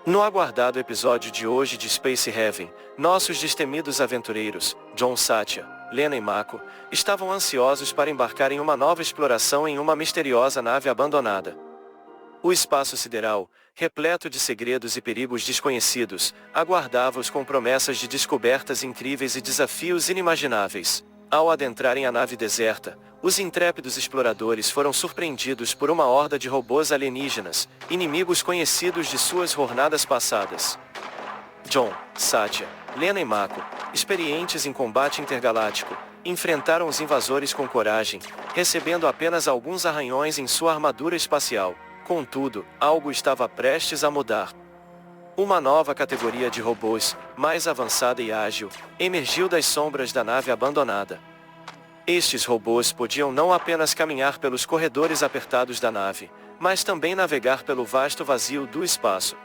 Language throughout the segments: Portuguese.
No aguardado episódio de hoje de Space Heaven, nossos destemidos aventureiros, John, Satya, Lena e Mako, estavam ansiosos para embarcar em uma nova exploração em uma misteriosa nave abandonada. O espaço sideral, repleto de segredos e perigos desconhecidos, aguardava-os com promessas de descobertas incríveis e desafios inimagináveis. Ao adentrarem a nave deserta, os intrépidos exploradores foram surpreendidos por uma horda de robôs alienígenas, inimigos conhecidos de suas jornadas passadas. John, Satya, Lena e Mako, experientes em combate intergaláctico, enfrentaram os invasores com coragem, recebendo apenas alguns arranhões em sua armadura espacial. Contudo, algo estava prestes a mudar. Uma nova categoria de robôs, mais avançada e ágil, emergiu das sombras da nave abandonada. Estes robôs podiam não apenas caminhar pelos corredores apertados da nave, mas também navegar pelo vasto vazio do espaço.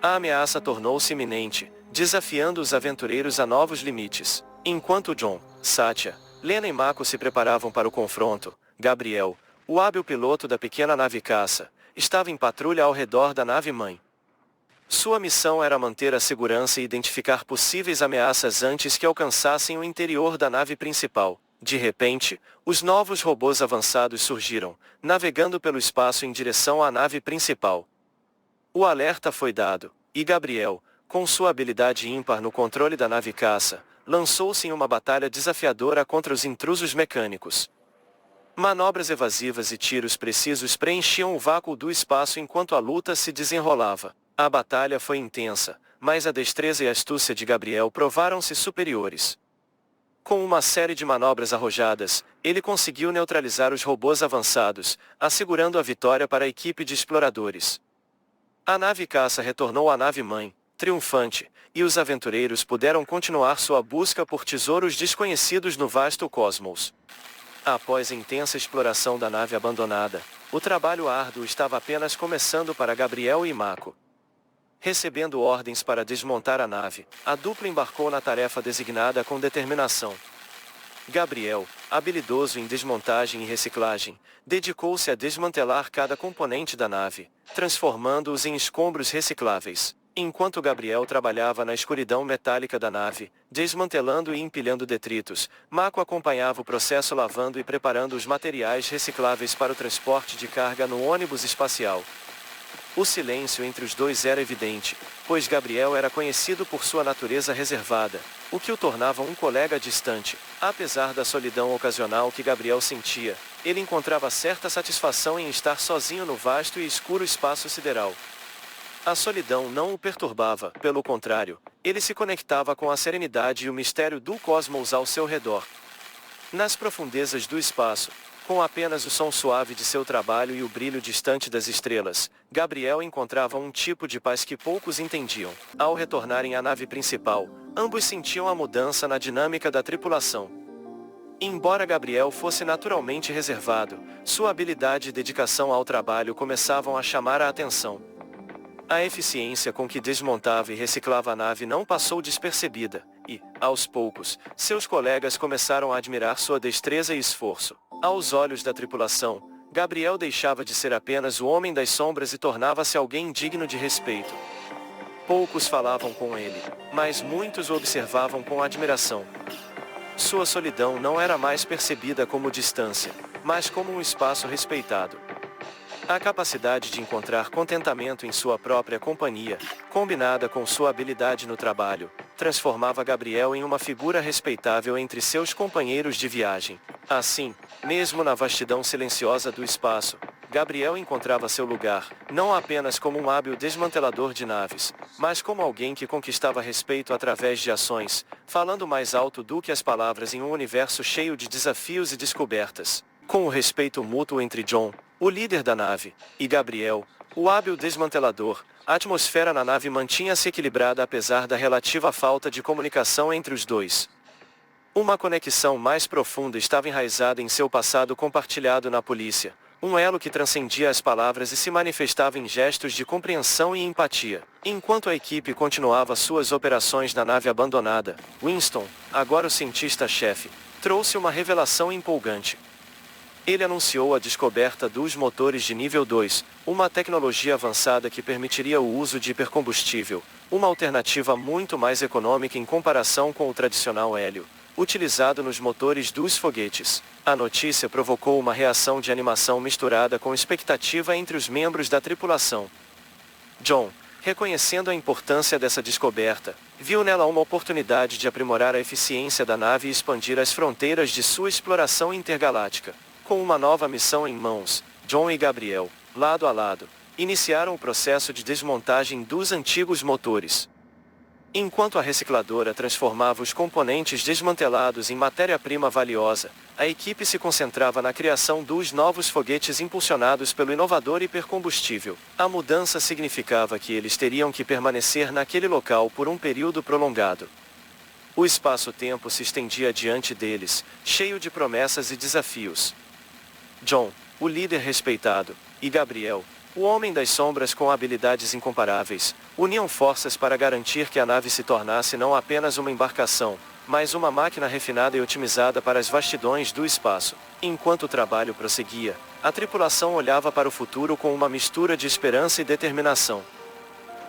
A ameaça tornou-se iminente, desafiando os aventureiros a novos limites. Enquanto John, Satya, Lena e Mako se preparavam para o confronto, Gabriel, o hábil piloto da pequena nave caça, estava em patrulha ao redor da nave-mãe. Sua missão era manter a segurança e identificar possíveis ameaças antes que alcançassem o interior da nave principal. De repente, os novos robôs avançados surgiram, navegando pelo espaço em direção à nave principal. O alerta foi dado, e Gabriel, com sua habilidade ímpar no controle da nave caça, lançou-se em uma batalha desafiadora contra os intrusos mecânicos. Manobras evasivas e tiros precisos preenchiam o vácuo do espaço enquanto a luta se desenrolava. A batalha foi intensa, mas a destreza e astúcia de Gabriel provaram-se superiores. Com uma série de manobras arrojadas, ele conseguiu neutralizar os robôs avançados, assegurando a vitória para a equipe de exploradores. A nave caça retornou à nave-mãe, triunfante, e os aventureiros puderam continuar sua busca por tesouros desconhecidos no vasto cosmos. Após a intensa exploração da nave abandonada, o trabalho árduo estava apenas começando para Gabriel e Mako. Recebendo ordens para desmontar a nave, a dupla embarcou na tarefa designada com determinação. Gabriel, habilidoso em desmontagem e reciclagem, dedicou-se a desmantelar cada componente da nave, transformando-os em escombros recicláveis. Enquanto Gabriel trabalhava na escuridão metálica da nave, desmantelando e empilhando detritos, Mako acompanhava o processo lavando e preparando os materiais recicláveis para o transporte de carga no ônibus espacial. O silêncio entre os dois era evidente, pois Gabriel era conhecido por sua natureza reservada, o que o tornava um colega distante. Apesar da solidão ocasional que Gabriel sentia, ele encontrava certa satisfação em estar sozinho no vasto e escuro espaço sideral. A solidão não o perturbava, pelo contrário, ele se conectava com a serenidade e o mistério do cosmos ao seu redor. Nas profundezas do espaço, com apenas o som suave de seu trabalho e o brilho distante das estrelas, Gabriel encontrava um tipo de paz que poucos entendiam. Ao retornarem à nave principal, ambos sentiam a mudança na dinâmica da tripulação. Embora Gabriel fosse naturalmente reservado, sua habilidade e dedicação ao trabalho começavam a chamar a atenção. A eficiência com que desmontava e reciclava a nave não passou despercebida, e, aos poucos, seus colegas começaram a admirar sua destreza e esforço. Aos olhos da tripulação, Gabriel deixava de ser apenas o homem das sombras e tornava-se alguém digno de respeito. Poucos falavam com ele, mas muitos o observavam com admiração. Sua solidão não era mais percebida como distância, mas como um espaço respeitado. A capacidade de encontrar contentamento em sua própria companhia, combinada com sua habilidade no trabalho, transformava Gabriel em uma figura respeitável entre seus companheiros de viagem. Assim, mesmo na vastidão silenciosa do espaço, Gabriel encontrava seu lugar, não apenas como um hábil desmantelador de naves, mas como alguém que conquistava respeito através de ações, falando mais alto do que as palavras em um universo cheio de desafios e descobertas. Com o respeito mútuo entre John, o líder da nave, e Gabriel, o hábil desmantelador, a atmosfera na nave mantinha-se equilibrada apesar da relativa falta de comunicação entre os dois. Uma conexão mais profunda estava enraizada em seu passado compartilhado na polícia, um elo que transcendia as palavras e se manifestava em gestos de compreensão e empatia. Enquanto a equipe continuava suas operações na nave abandonada, Winston, agora o cientista-chefe, trouxe uma revelação empolgante. Ele anunciou a descoberta dos motores de nível 2, uma tecnologia avançada que permitiria o uso de hipercombustível, uma alternativa muito mais econômica em comparação com o tradicional hélio, utilizado nos motores dos foguetes. A notícia provocou uma reação de animação misturada com expectativa entre os membros da tripulação. John, reconhecendo a importância dessa descoberta, viu nela uma oportunidade de aprimorar a eficiência da nave e expandir as fronteiras de sua exploração intergaláctica. Com uma nova missão em mãos, John e Gabriel, lado a lado, iniciaram o processo de desmontagem dos antigos motores. Enquanto a recicladora transformava os componentes desmantelados em matéria-prima valiosa, a equipe se concentrava na criação dos novos foguetes impulsionados pelo inovador hipercombustível. A mudança significava que eles teriam que permanecer naquele local por um período prolongado. O espaço-tempo se estendia diante deles, cheio de promessas e desafios. John, o líder respeitado, e Gabriel, o homem das sombras com habilidades incomparáveis, uniam forças para garantir que a nave se tornasse não apenas uma embarcação, mas uma máquina refinada e otimizada para as vastidões do espaço. Enquanto o trabalho prosseguia, a tripulação olhava para o futuro com uma mistura de esperança e determinação.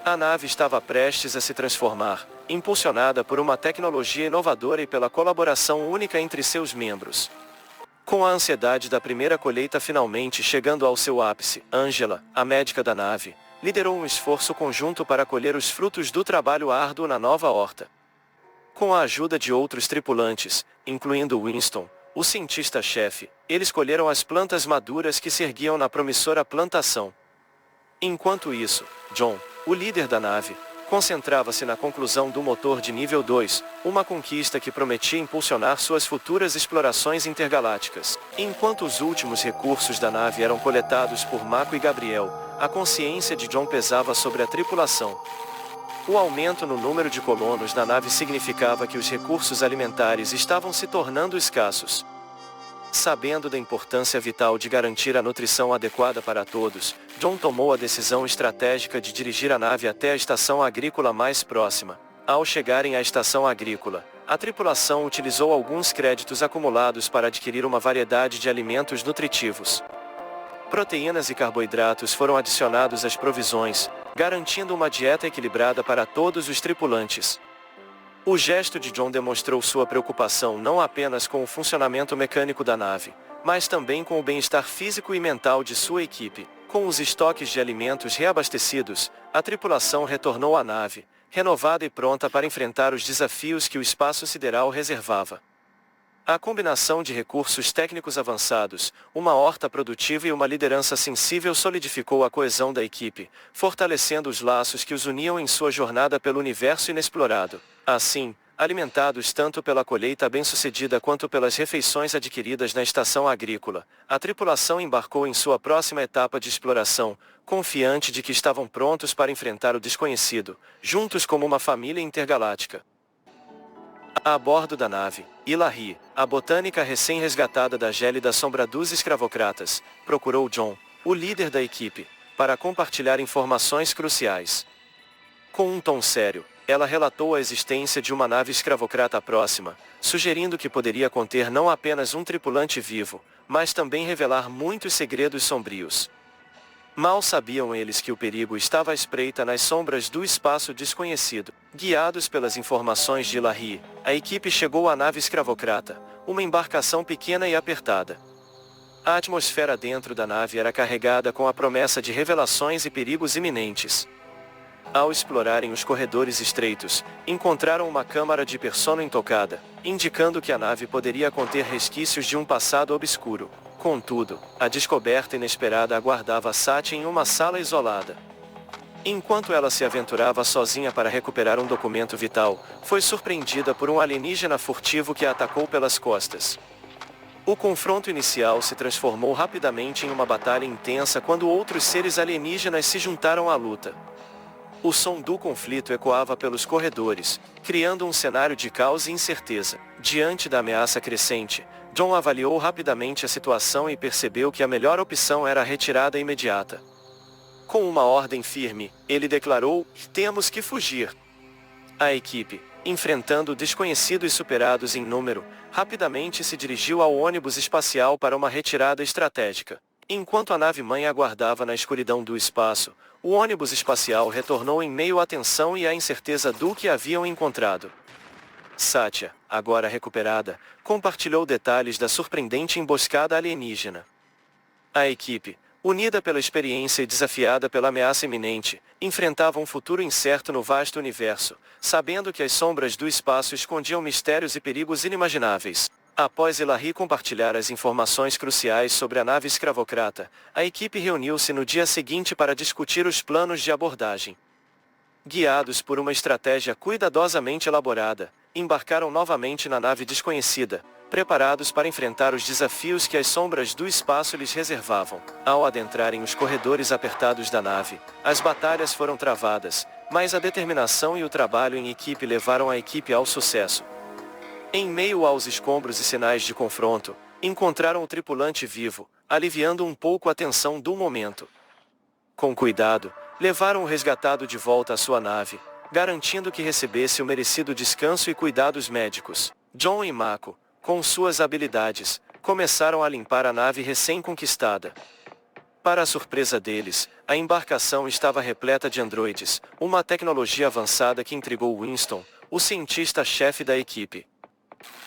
A nave estava prestes a se transformar, impulsionada por uma tecnologia inovadora e pela colaboração única entre seus membros. Com a ansiedade da primeira colheita finalmente chegando ao seu ápice, Angela, a médica da nave, liderou um esforço conjunto para colher os frutos do trabalho árduo na nova horta. Com a ajuda de outros tripulantes, incluindo Winston, o cientista-chefe, eles colheram as plantas maduras que se erguiam na promissora plantação. Enquanto isso, John, o líder da nave, concentrava-se na conclusão do motor de nível 2, uma conquista que prometia impulsionar suas futuras explorações intergalácticas. Enquanto os últimos recursos da nave eram coletados por Mako e Gabriel, a consciência de John pesava sobre a tripulação. O aumento no número de colonos na nave significava que os recursos alimentares estavam se tornando escassos. Sabendo da importância vital de garantir a nutrição adequada para todos, John tomou a decisão estratégica de dirigir a nave até a estação agrícola mais próxima. Ao chegarem à estação agrícola, a tripulação utilizou alguns créditos acumulados para adquirir uma variedade de alimentos nutritivos. Proteínas e carboidratos foram adicionados às provisões, garantindo uma dieta equilibrada para todos os tripulantes. O gesto de John demonstrou sua preocupação não apenas com o funcionamento mecânico da nave, mas também com o bem-estar físico e mental de sua equipe. Com os estoques de alimentos reabastecidos, a tripulação retornou à nave, renovada e pronta para enfrentar os desafios que o espaço sideral reservava. A combinação de recursos técnicos avançados, uma horta produtiva e uma liderança sensível solidificou a coesão da equipe, fortalecendo os laços que os uniam em sua jornada pelo universo inexplorado. Assim, alimentados tanto pela colheita bem-sucedida quanto pelas refeições adquiridas na estação agrícola, a tripulação embarcou em sua próxima etapa de exploração, confiante de que estavam prontos para enfrentar o desconhecido, juntos como uma família intergaláctica. A bordo da nave, Ilahi, a botânica recém-resgatada da gélida sombra dos escravocratas, procurou John, o líder da equipe, para compartilhar informações cruciais. Com um tom sério, ela relatou a existência de uma nave escravocrata próxima, sugerindo que poderia conter não apenas um tripulante vivo, mas também revelar muitos segredos sombrios. Mal sabiam eles que o perigo estava à espreita nas sombras do espaço desconhecido. Guiados pelas informações de Ilahi, a equipe chegou à nave escravocrata, uma embarcação pequena e apertada. A atmosfera dentro da nave era carregada com a promessa de revelações e perigos iminentes. Ao explorarem os corredores estreitos, encontraram uma câmara de hipersono intocada, indicando que a nave poderia conter resquícios de um passado obscuro. Contudo, a descoberta inesperada aguardava Satya em uma sala isolada. Enquanto ela se aventurava sozinha para recuperar um documento vital, foi surpreendida por um alienígena furtivo que a atacou pelas costas. O confronto inicial se transformou rapidamente em uma batalha intensa quando outros seres alienígenas se juntaram à luta. O som do conflito ecoava pelos corredores, criando um cenário de caos e incerteza. Diante da ameaça crescente, John avaliou rapidamente a situação e percebeu que a melhor opção era a retirada imediata. Com uma ordem firme, ele declarou: "Temos que fugir." A equipe, enfrentando desconhecidos superados em número, rapidamente se dirigiu ao ônibus espacial para uma retirada estratégica. Enquanto a nave-mãe aguardava na escuridão do espaço, o ônibus espacial retornou em meio à tensão e à incerteza do que haviam encontrado. Satya, agora recuperada, compartilhou detalhes da surpreendente emboscada alienígena. A equipe, unida pela experiência e desafiada pela ameaça iminente, enfrentava um futuro incerto no vasto universo, sabendo que as sombras do espaço escondiam mistérios e perigos inimagináveis. Após Elahi compartilhar as informações cruciais sobre a nave escravocrata, a equipe reuniu-se no dia seguinte para discutir os planos de abordagem. Guiados por uma estratégia cuidadosamente elaborada, embarcaram novamente na nave desconhecida, preparados para enfrentar os desafios que as sombras do espaço lhes reservavam. Ao adentrarem os corredores apertados da nave, as batalhas foram travadas, mas a determinação e o trabalho em equipe levaram a equipe ao sucesso. Em meio aos escombros e sinais de confronto, encontraram o tripulante vivo, aliviando um pouco a tensão do momento. Com cuidado, levaram o resgatado de volta à sua nave, garantindo que recebesse o merecido descanso e cuidados médicos. John e Mako, com suas habilidades, começaram a limpar a nave recém-conquistada. Para a surpresa deles, a embarcação estava repleta de androides, uma tecnologia avançada que intrigou Winston, o cientista-chefe da equipe.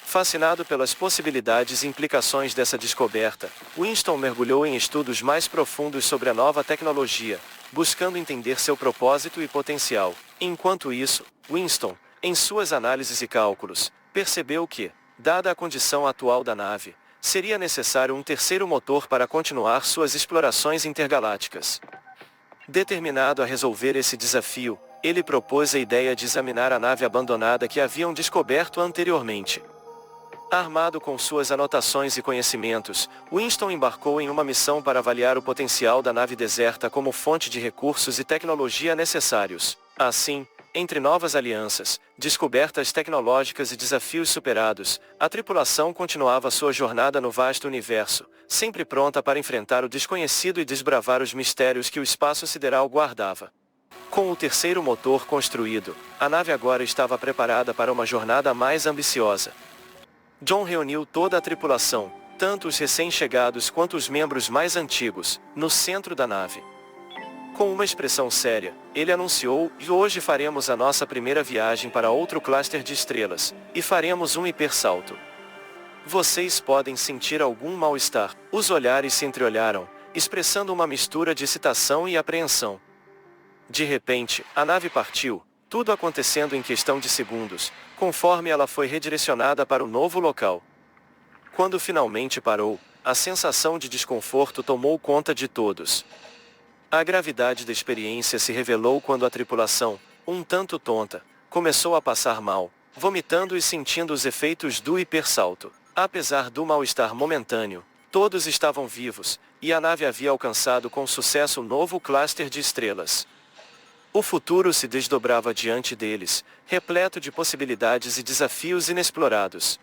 Fascinado pelas possibilidades e implicações dessa descoberta, Winston mergulhou em estudos mais profundos sobre a nova tecnologia, buscando entender seu propósito e potencial. Enquanto isso, Winston, em suas análises e cálculos, percebeu que, dada a condição atual da nave, seria necessário um terceiro motor para continuar suas explorações intergalácticas. Determinado a resolver esse desafio, ele propôs a ideia de examinar a nave abandonada que haviam descoberto anteriormente. Armado com suas anotações e conhecimentos, Winston embarcou em uma missão para avaliar o potencial da nave deserta como fonte de recursos e tecnologia necessários. Assim, entre novas alianças, descobertas tecnológicas e desafios superados, a tripulação continuava sua jornada no vasto universo, sempre pronta para enfrentar o desconhecido e desbravar os mistérios que o espaço sideral guardava. Com o terceiro motor construído, a nave agora estava preparada para uma jornada mais ambiciosa. John reuniu toda a tripulação, tanto os recém-chegados quanto os membros mais antigos, no centro da nave. Com uma expressão séria, ele anunciou: "E hoje faremos a nossa primeira viagem para outro cluster de estrelas, e faremos um hipersalto. Vocês podem sentir algum mal-estar." Os olhares se entreolharam, expressando uma mistura de excitação e apreensão. De repente, a nave partiu, tudo acontecendo em questão de segundos, conforme ela foi redirecionada para o novo local. Quando finalmente parou, a sensação de desconforto tomou conta de todos. A gravidade da experiência se revelou quando a tripulação, um tanto tonta, começou a passar mal, vomitando e sentindo os efeitos do hipersalto. Apesar do mal-estar momentâneo, todos estavam vivos, e a nave havia alcançado com sucesso um novo cluster de estrelas. O futuro se desdobrava diante deles, repleto de possibilidades e desafios inexplorados.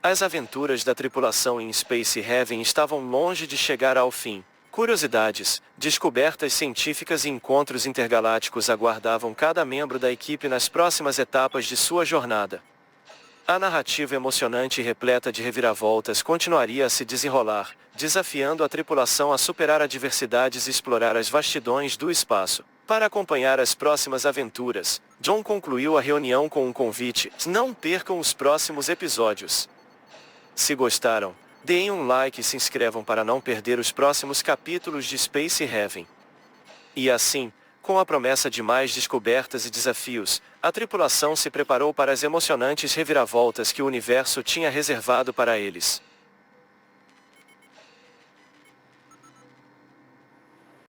As aventuras da tripulação em Space Heaven estavam longe de chegar ao fim. Curiosidades, descobertas científicas e encontros intergalácticos aguardavam cada membro da equipe nas próximas etapas de sua jornada. A narrativa emocionante e repleta de reviravoltas continuaria a se desenrolar, desafiando a tripulação a superar adversidades e explorar as vastidões do espaço. Para acompanhar as próximas aventuras, John concluiu a reunião com um convite: não percam os próximos episódios. Se gostaram, deem um like e se inscrevam para não perder os próximos capítulos de Space Heaven. E assim, com a promessa de mais descobertas e desafios, a tripulação se preparou para as emocionantes reviravoltas que o universo tinha reservado para eles.